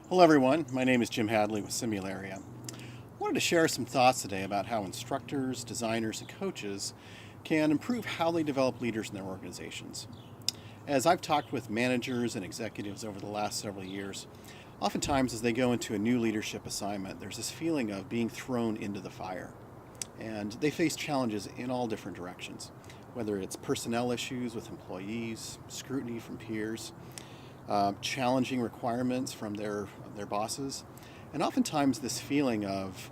Hello everyone, my name is Jim Hadley with Simularia. I wanted to share some thoughts today about how instructors, designers, and coaches can improve how they develop leaders in their organizations. As I've talked with managers and executives over the last several years, oftentimes as they go into a new leadership assignment, there's this feeling of being thrown into the fire. And they face challenges in all different directions, whether it's personnel issues with employees, scrutiny from peers, challenging requirements from their bosses, and oftentimes this feeling of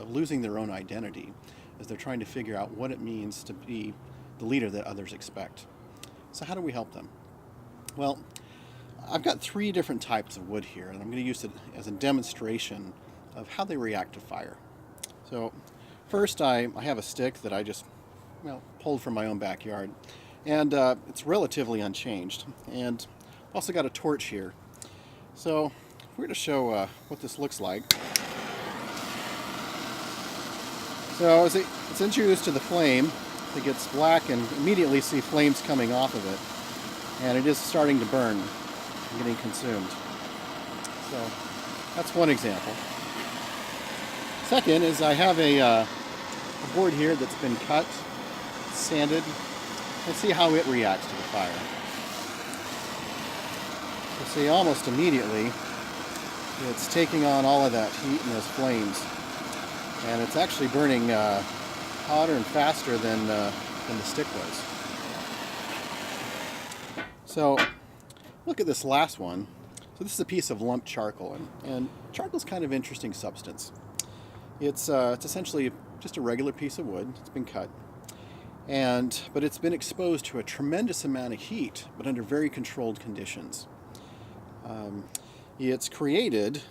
losing their own identity as they're trying to figure out what it means to be the leader that others expect. So how do we help them? Well, I've got 3 different types of wood here, and I'm going to use it as a demonstration of how they react to fire. So first, I have a stick that I just pulled from my own backyard, and it's relatively unchanged. And also got a torch here. So we're going to show what this looks like. So as it's introduced to the flame, it gets black and immediately see flames coming off of it. And it is starting to burn and getting consumed. So that's one example. Second is I have a board here that's been cut, sanded. Let's see how it reacts to the fire. You see almost immediately it's taking on all of that heat and those flames, and it's actually burning hotter and faster than the stick was. So look at this last one. So this is a piece of lumped charcoal, and charcoal is kind of an interesting substance. It's essentially just a regular piece of wood. It's been cut, but it's been exposed to a tremendous amount of heat, but under very controlled conditions. It's created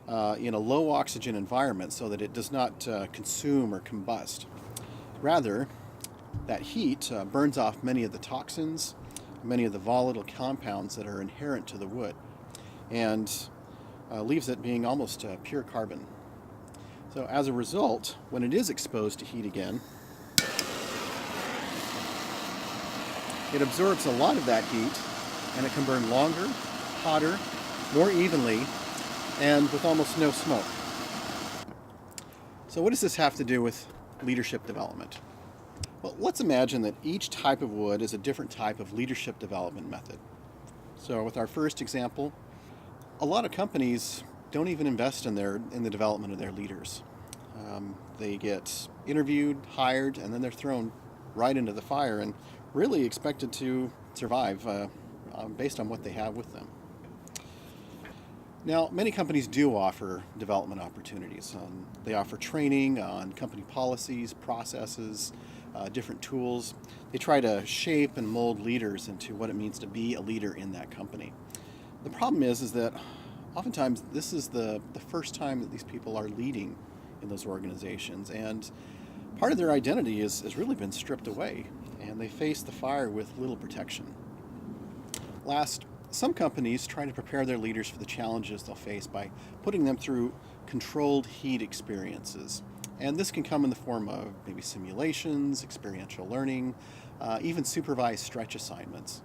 in a low oxygen environment so that it does not consume or combust. Rather, that heat burns off many of the toxins, many of the volatile compounds that are inherent to the wood, and leaves it being almost pure carbon. So as a result, when it is exposed to heat again, it absorbs a lot of that heat, and it can burn longer, hotter, more evenly, and with almost no smoke. So what does this have to do with leadership development? Well, let's imagine that each type of wood is a different type of leadership development method. So with our first example, a lot of companies don't even invest in the development of their leaders. They get interviewed, hired, and then they're thrown right into the fire and really expected to survive based on what they have with them. Now, many companies do offer development opportunities. They offer training on company policies, processes, different tools. They try to shape and mold leaders into what it means to be a leader in that company. The problem is that oftentimes this is the first time that these people are leading in those organizations, and part of their identity has really been stripped away, and they face the fire with little protection. Last, some companies try to prepare their leaders for the challenges they'll face by putting them through controlled heat experiences. And this can come in the form of maybe simulations, experiential learning, even supervised stretch assignments.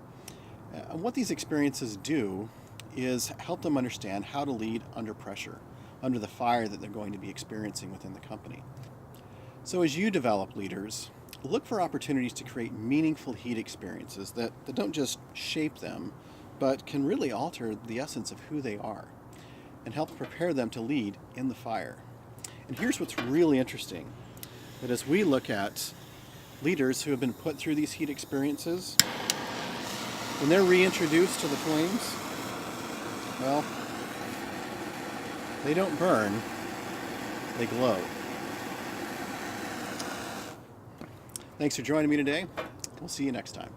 And what these experiences do is help them understand how to lead under pressure, under the fire that they're going to be experiencing within the company. So as you develop leaders, look for opportunities to create meaningful heat experiences that don't just shape them, but can really alter the essence of who they are and help prepare them to lead in the fire. And here's what's really interesting, that as we look at leaders who have been put through these heat experiences, when they're reintroduced to the flames, well, they don't burn, they glow. Thanks for joining me today. We'll see you next time.